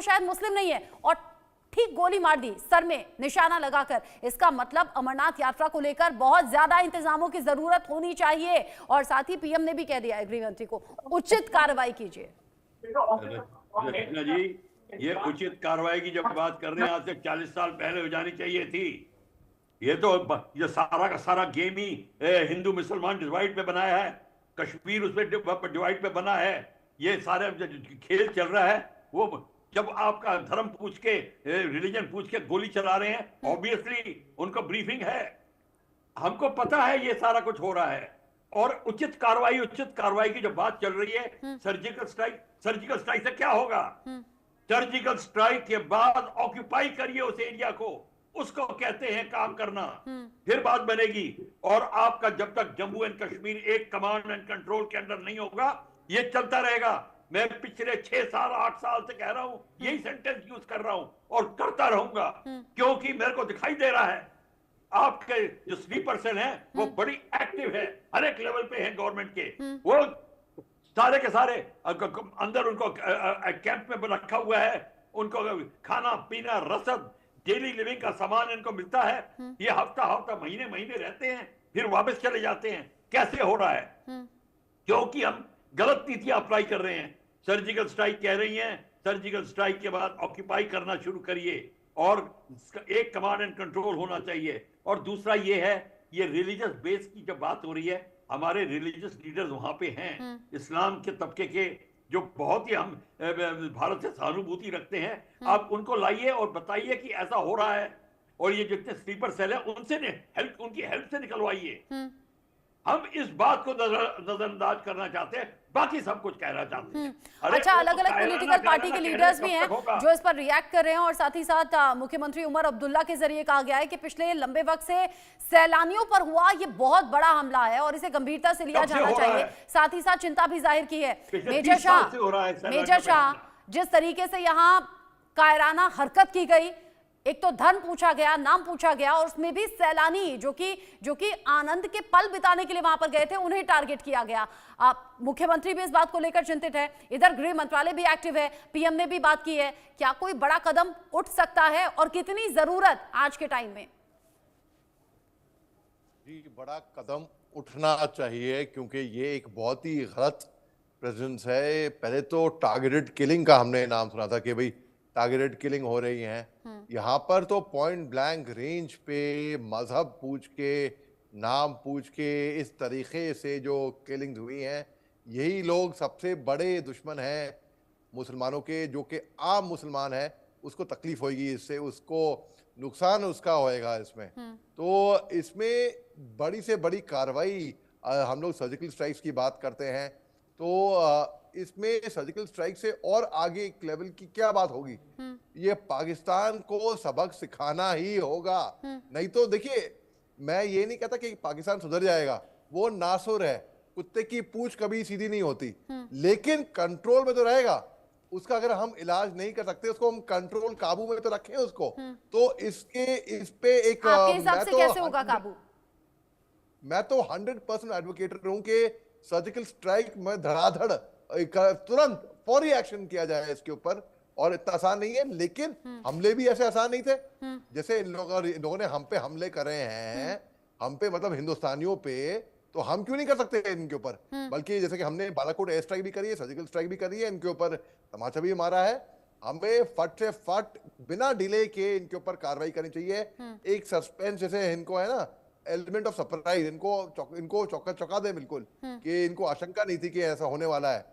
शायद मुस्लिम नहीं है, और ठीक गोली मार दी सर में निशाना लगाकर। इसका मतलब अमरनाथ यात्रा को लेकर बहुत ज्यादा इंतजामों की जरूरत होनी चाहिए, और साथ ही पीएम ने भी कह दिया है गृह मंत्री को, उचित कार्रवाई कीजिए। रचना जी, ये उचित कार्रवाई की जब बात कर रहे हैं, आज से 40 साल पहले हो जानी चाहिए थी। ये तो ये सारा का सारा गेम ही हिंदू मुसलमान डिवाइड पे बनाया है, कश्मीर उसमें डिवाइड पे बना है, ये सारे खेल चल रहा है। वो जब आपका धर्म पूछ के, रिलीजन पूछ के गोली चला रहे हैं, ऑब्वियसली उनको ब्रीफिंग है, हमको पता है ये सारा कुछ हो रहा है। और उचित कार्रवाई की जब बात चल रही है, सर्जिकल स्ट्राइक से क्या होगा? सर्जिकल स्ट्राइक के बाद ऑक्यूपाई करिए उस एरिया को, उसको कहते हैं काम करना, फिर बात बनेगी। और आपका जब तक जम्मू एंड कश्मीर एक कमांड एंड कंट्रोल के अंदर नहीं होगा, ये चलता रहेगा। मैं पिछले 6 साल 8 साल से कह रहा हूं, यही सेंटेंस यूज कर रहा हूं और करता रहूंगा, क्योंकि मेरे को दिखाई दे रहा है आपके जो स्लीपर सेल हैं वो बड़ी एक्टिव है, हर एक लेवल पे है गवर्नमेंट के। वो सारे के सारे अंदर उनको कैंप में रखा हुआ है, उनको खाना पीना रसद डेली लिविंग का सामान इनको मिलता है। ये हफ्ता महीने रहते हैं, फिर वापस चले जाते हैं। कैसे हो रहा है? क्योंकि हम गलत नीतियां अप्लाई कर रहे हैं। सर्जिकल स्ट्राइक कह रही हैं, सर्जिकल स्ट्राइक के बाद ऑक्यूपाई करना शुरू करिए, और एक कमांड एंड कंट्रोल होना चाहिए। और दूसरा ये है, ये रिलीजियस बेस की जब बात हो रही है, हमारे रिलीजियस लीडर्स वहां पे हैं, इस्लाम के तबके के, जो बहुत ही हम भारत से सहानुभूति रखते हैं। आप उनको लाइए और बताइए कि ऐसा हो रहा है, और ये जितने स्लीपर सेल है उनसे उनकी हेल्प से निकलवाइए। हम इस बात को नजरअंदाज करना चाहते हैं, बाकी सब कुछ कहना चाहते हैं। अच्छा, अलग अलग पॉलिटिकल पार्टी के लीडर्स भी हैं जो इस पर रिएक्ट कर रहे हैं, और साथ ही साथ मुख्यमंत्री उमर अब्दुल्ला के जरिए कहा गया है कि पिछले लंबे वक्त से सैलानियों पर हुआ ये बहुत बड़ा हमला है और इसे गंभीरता से लिया जाना चाहिए। साथ ही साथ चिंता भी जाहिर की है मेजर शाह, जिस तरीके से यहाँ कायराना हरकत की गई, एक तो धन पूछा गया, नाम पूछा गया, और उसमें भी सैलानी जो कि आनंद के पल बिताने के लिए वहां पर गए थे, उन्हें टारगेट किया गया। मुख्यमंत्री भी इस बात को लेकर चिंतित है, इधर गृह मंत्रालय भी एक्टिव है, पीएम ने भी बात की है। क्या कोई बड़ा कदम उठ सकता है, और कितनी जरूरत आज के टाइम में? जी, बड़ा कदम उठना चाहिए, क्योंकि ये एक बहुत ही गलत प्रेजेंस है। पहले तो टारगेटेड किलिंग का हमने नाम सुना था कि भाई टारगेटेड किलिंग हो रही है। यहाँ पर तो पॉइंट ब्लैंक रेंज पे मजहब पूछ के, नाम पूछ के, इस तरीके से जो किलिंग हुई हैं, यही लोग सबसे बड़े दुश्मन हैं मुसलमानों के। जो कि आम मुसलमान है उसको तकलीफ होगी इससे, उसको नुकसान उसका होएगा इसमें। तो इसमें बड़ी से बड़ी कार्रवाई, हम लोग सर्जिकल स्ट्राइक्स की बात करते हैं, तो इसमें सर्जिकल स्ट्राइक से और आगे एक लेवल की क्या बात होगी? ये पाकिस्तान को सबक सिखाना ही होगा। नहीं तो देखिए, मैं ये नहीं कहता कि पाकिस्तान सुधर जाएगा, वो नासुर है, कुत्ते की पूंछ कभी सीधी नहीं होती, लेकिन कंट्रोल में तो रहेगा। उसका अगर हम इलाज नहीं कर सकते, उसको हम कंट्रोल, काबू में तो रखें उसको। तो इस पे एक आपके हिसाब से कैसे होगा काबू? मैं तो 100% एडवोकेट हूं कि सर्जिकल स्ट्राइक में धड़ाधड़ तुरंत फौरी एक्शन किया जाए इसके ऊपर। और इतना आसान नहीं है, लेकिन हमले भी ऐसे आसान नहीं थे जैसे इन लोगों ने हम पे हमले करे हैं, हम पे मतलब हिंदुस्तानियों पे, तो हम क्यों नहीं कर सकते इनके ऊपर? बल्कि जैसे कि हमने बालाकोट एयर स्ट्राइक भी करी है, सर्जिकल स्ट्राइक भी करी है, इनके ऊपर तमाचा भी मारा है। हमें फट से फट बिना डिले के इनके ऊपर कार्रवाई करनी चाहिए। एक सस्पेंस जैसे इनको है ना, एलिमेंट ऑफ सरप्राइज, इनको चौका दे बिल्कुल, कि इनको आशंका नहीं थी कि ऐसा होने वाला है,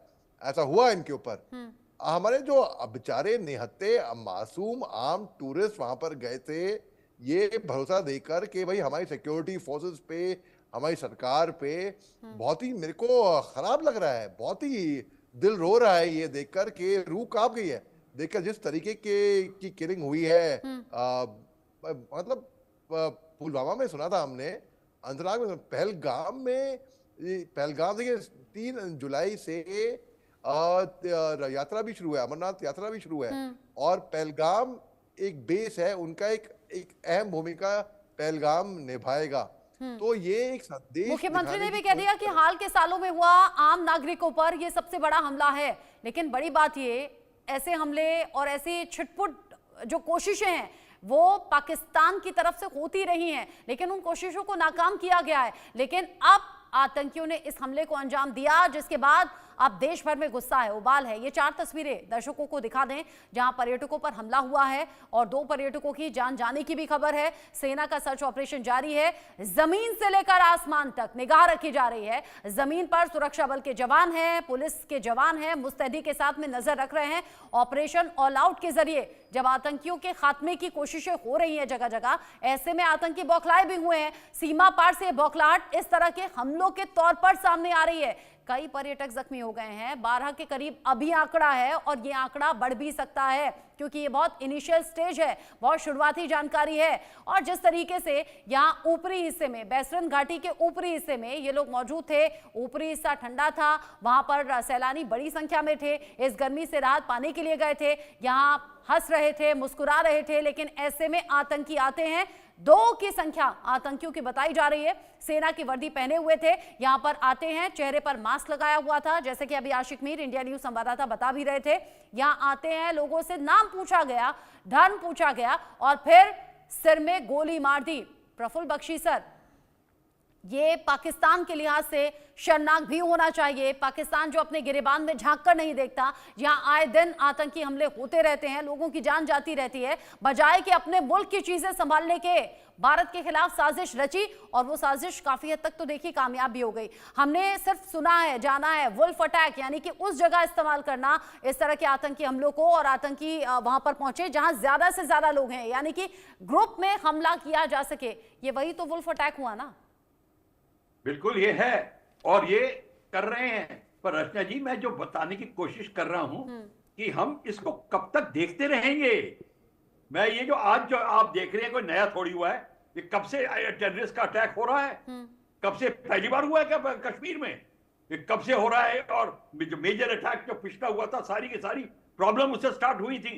ऐसा हुआ इनके ऊपर। हमारे जो बेचारे निहत्ते मासूम आम टूरिस्ट वहां पर गए थे, ये भरोसा देकर कि भाई हमारी सिक्योरिटी फोर्सेस पे, हमारी सरकार पे, बहुत ही मेरे को खराब लग रहा है, बहुत ही दिल रो रहा है ये देखकर कि रूह कांप गई है देखकर जिस तरीके की किलिंग हुई है। मतलब पुलवामा में सुना था हमने, अंतराग में, पहलगाम देखिए 3 जुलाई से यात्रा भी शुरू है, अमरनाथ यात्रा भी शुरू है, और पहलगाम एक बेस है उनका, एक अहम भूमिका पहलगाम निभाएगा। तो ये एक संदेश, मुख्यमंत्री ने भी कह दिया कि हाल के सालों में हुआ आम नागरिकों पर ये सबसे बड़ा हमला है। लेकिन बड़ी बात ये, ऐसे हमले और ऐसी छिटपुट जो कोशिशें हैं वो पाकिस्तान की तरफ से होती रही हैं, लेकिन उन कोशिशों को नाकाम किया गया है। लेकिन अब आतंकियों ने इस हमले को अंजाम दिया, जिसके बाद अब देश भर में गुस्सा है, उबाल है। ये 4 तस्वीरें दर्शकों को दिखा दें जहां पर्यटकों पर हमला हुआ है और 2 पर्यटकों की जान जाने की भी खबर है। सेना का सर्च ऑपरेशन जारी है, जमीन से लेकर आसमान तक निगाह रखी जा रही है। जमीन पर सुरक्षा बल के जवान हैं, पुलिस के जवान हैं, मुस्तैदी के साथ में नजर रख रहे हैं। ऑपरेशन ऑल आउट के जरिए जब आतंकियों के खात्मे की कोशिशें हो रही हैं जगह जगह, ऐसे में आतंकी बौखलाए भी हुए हैं। सीमा पार से बौखलाहट इस तरह के हमलों के तौर पर सामने आ रही है। कई पर्यटक जख्मी हो गए हैं, 12 के करीब अभी आंकड़ा है और ये आंकड़ा बढ़ भी सकता है क्योंकि ये बहुत इनिशियल स्टेज है, बहुत शुरुआती जानकारी है। और जिस तरीके से यहाँ ऊपरी हिस्से में, बैसरन घाटी के ऊपरी हिस्से में ये लोग मौजूद थे, ऊपरी हिस्सा ठंडा था, वहां पर सैलानी बड़ी संख्या में थे, इस गर्मी से राहत पाने के लिए गए थे, यहाँ हंस रहे थे, मुस्कुरा रहे थे। लेकिन ऐसे में आतंकी आते हैं, 2 की संख्या आतंकियों की बताई जा रही है। सेना की वर्दी पहने हुए थे, यहां पर आते हैं, चेहरे पर मास्क लगाया हुआ था, जैसे कि अभी आशिक मीर इंडिया न्यूज संवाददाता बता भी रहे थे। यहां आते हैं, लोगों से नाम पूछा गया, धर्म पूछा गया और फिर सिर में गोली मार दी। प्रफुल्ल बख्शी सर, ये पाकिस्तान के लिहाज से शर्मनाक भी होना चाहिए। पाकिस्तान जो अपने गिरेबान में झांक कर नहीं देखता, यहाँ आए दिन आतंकी हमले होते रहते हैं, लोगों की जान जाती रहती है, बजाय कि अपने मुल्क की चीजें संभालने के भारत के खिलाफ साजिश रची और वो साजिश काफी हद तक तो देखिए कामयाब भी हो गई। हमने सिर्फ सुना है, जाना है, वुल्फ अटैक यानी कि उस जगह इस्तेमाल करना इस तरह के आतंकी हमलों को, और आतंकी वहां पर पहुंचे जहां ज्यादा से ज्यादा लोग हैं, यानी कि ग्रुप में हमला किया जा सके। ये वही तो वुल्फ अटैक हुआ ना। बिल्कुल ये है और ये कर रहे हैं। पर रचना जी, मैं जो बताने की कोशिश कर रहा हूं कि हम इसको कब तक देखते रहेंगे। मैं ये जो आज जो आप देख रहे हैं कोई नया थोड़ी हुआ है, ये कब से टेररिस्ट का अटैक हो रहा है, कब से पहली बार हुआ है क्या कश्मीर में, ये कब से हो रहा है। और जो मेजर अटैक जो पिछला हुआ था, सारी की सारी प्रॉब्लम उससे स्टार्ट हुई थी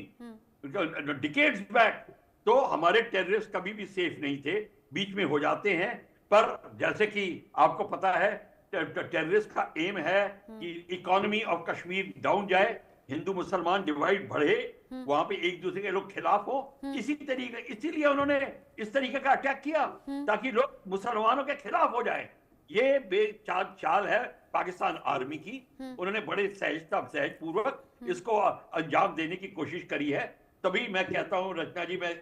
डिकेड्स बैक। तो हमारे टेररिस्ट कभी भी सेफ नहीं थे, बीच में हो जाते हैं। पर जैसे कि आपको पता है टेररिस्ट का एम है कि इकोनॉमी ऑफ कश्मीर डाउन जाए, हिंदू मुसलमान डिवाइड बढ़े, वहां पे एक दूसरे के लोग खिलाफ हो। इसीलिए उन्होंने इस तरीके का अटैक किया ताकि लोग मुसलमानों के खिलाफ हो जाए। ये चाल है पाकिस्तान आर्मी की। उन्होंने बड़े सहज पूर्वक इसको अंजाम देने की कोशिश करी है। तभी मैं कहता हूं रचना जी, मैं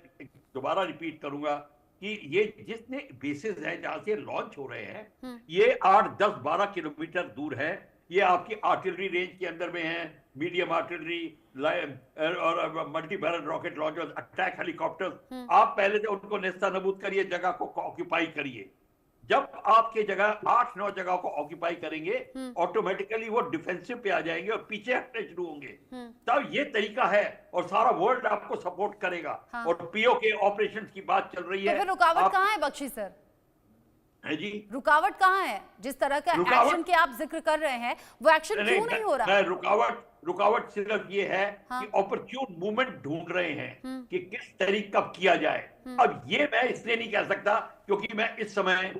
दोबारा रिपीट करूंगा कि ये जितने बेसिस हैं जहां से लॉन्च हो रहे हैं, ये 8, 10, 12 किलोमीटर दूर है। ये आपकी आर्टिलरी रेंज के अंदर में है, मीडियम आर्टिलरी और multi barrel rocket launchers, attack helicopters. आप पहले तो उनको नेस्तनाबूद करिए, जगह को ऑक्यूपाई करिए। जब आपके जगह 8-9 जगह को ऑक्यूपाई करेंगे, ऑटोमेटिकली वो डिफेंसिव पे आ जाएंगे और पीछे हटने शुरू होंगे। तब ये तरीका है और सारा वर्ल्ड आपको सपोर्ट करेगा। और पीओके ऑपरेशंस की बात चल रही है। तो फिर रुकावट कहाँ है बख्शी सर? है जी, रुकावट कहाँ है? जिस तरह का एक्शन के आप जिक्र कर रहे हैं, वो एक्शन क्यों नहीं हो रहा? रुकावट सिर्फ ये है कि ऑपरच्यून मूवमेंट ढूंढ रहे हैं कि किस तरीके कब किया जाए। अब ये मैं इसलिए नहीं कह सकता क्योंकि मैं इस समय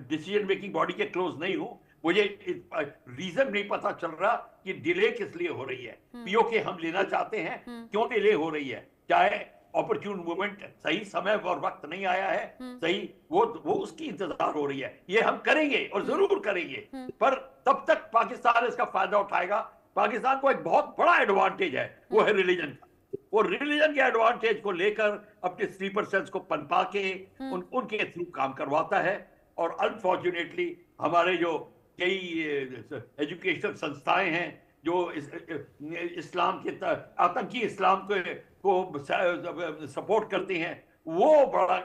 डिसीजन मेकिंग बॉडी के क्लोज नहीं हूं। मुझे रीजन नहीं पता चल रहा कि डिले किस लिए हो रही है। पीओके हम लेना चाहते हैं, क्यों डिले हो रही है। चाहे ऑपरच्यून मूवमेंट सही समय और वक्त नहीं आया है, सही वो उसकी इंतजार हो रही है। ये हम करेंगे और जरूर करेंगे, पर तब तक पाकिस्तान इसका फायदा उठाएगा। पाकिस्तान को एक बहुत बड़ा एडवांटेज है, वो है रिलीजन का। वो रिलीजन के एडवांटेज को लेकर अपने स्लीपर सेल्स को पनपा के उनके थ्रू काम करवाता है। और अनफॉर्चुनेटली हमारे जो कई एजुकेशनल संस्थाएं हैं जो इस्लाम के आतंकी इस्लाम को सपोर्ट करते हैं, वो बड़ा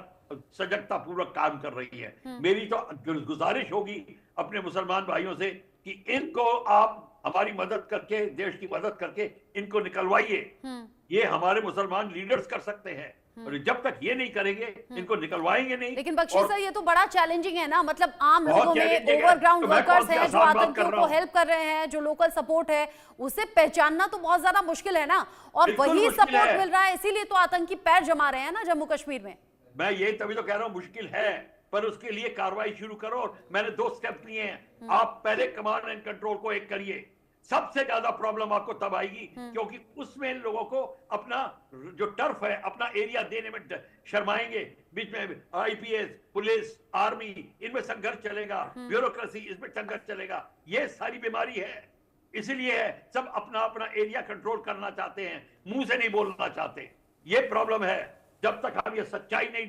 सजगता पूर्वक काम कर रही है। मेरी तो गुजारिश होगी अपने मुसलमान भाइयों से कि इनको आप हमारी मदद करके, देश की मदद करके इनको निकलवाइए। ये हमारे मुसलमान लीडर्स कर सकते हैं और जब तक ये नहीं करेंगे इनको निकलवाएंगे नहीं। लेकिन बख्शी सर, ये तो बड़ा चैलेंजिंग है ना, मतलब आम लोगों में ओवरग्राउंड वर्कर्स हैं जो आतंकियों को हेल्प कर रहे हैं, जो लोकल सपोर्ट है, उसे पहचानना तो बहुत ज्यादा मुश्किल है ना। और वही सपोर्ट मिल रहा है, इसीलिए तो आतंकी पैर जमा रहे हैं ना जम्मू कश्मीर में। मैं ये तभी तो कह रहा हूँ मुश्किल है, पर उसके लिए कार्रवाई शुरू करो। मैंने 2 स्टेप लिए हैं। आप पहले कमांड एंड कंट्रोल को एक करिए, सबसे ज्यादा प्रॉब्लम आपको तब आएगी क्योंकि उसमें लोगों को अपना जो टर्फ है, अपना एरिया देने में शर्माएंगे। बीच में आईपीएस, पुलिस, आर्मी, इनमें संघर्ष चलेगा, ब्यूरोक्रेसी, इसमें संघर्ष चलेगा। ये सारी बीमारी है, इसीलिए है सब अपना अपना एरिया कंट्रोल करना चाहते हैं, मुंह से नहीं बोलना चाहते। ये प्रॉब्लम है। जब तक हम ये सच्चाई नहीं